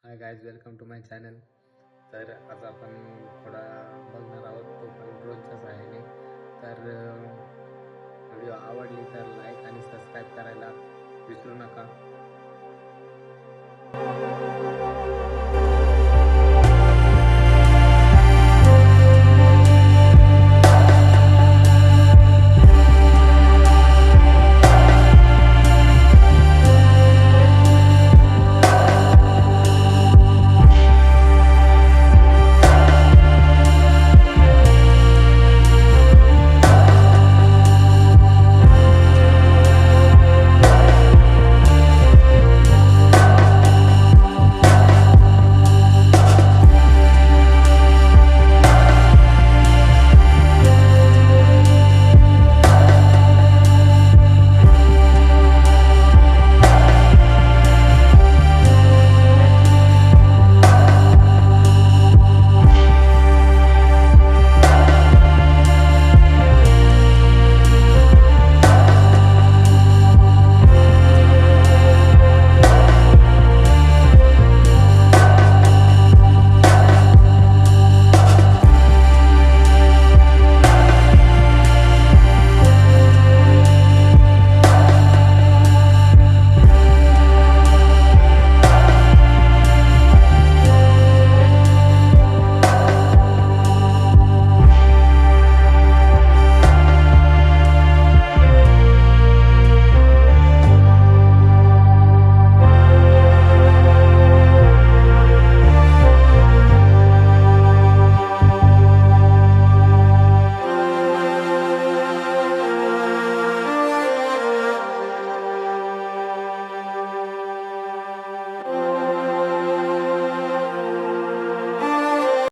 High guys, welcome to my channel. तर आज आपण थोडा बघणार आहोत तो पण ड्रोनच्या सहाय्याने. तर व्हिडिओ आवडली तर लाईक आणि सबस्क्राईब करायला विसरू नका.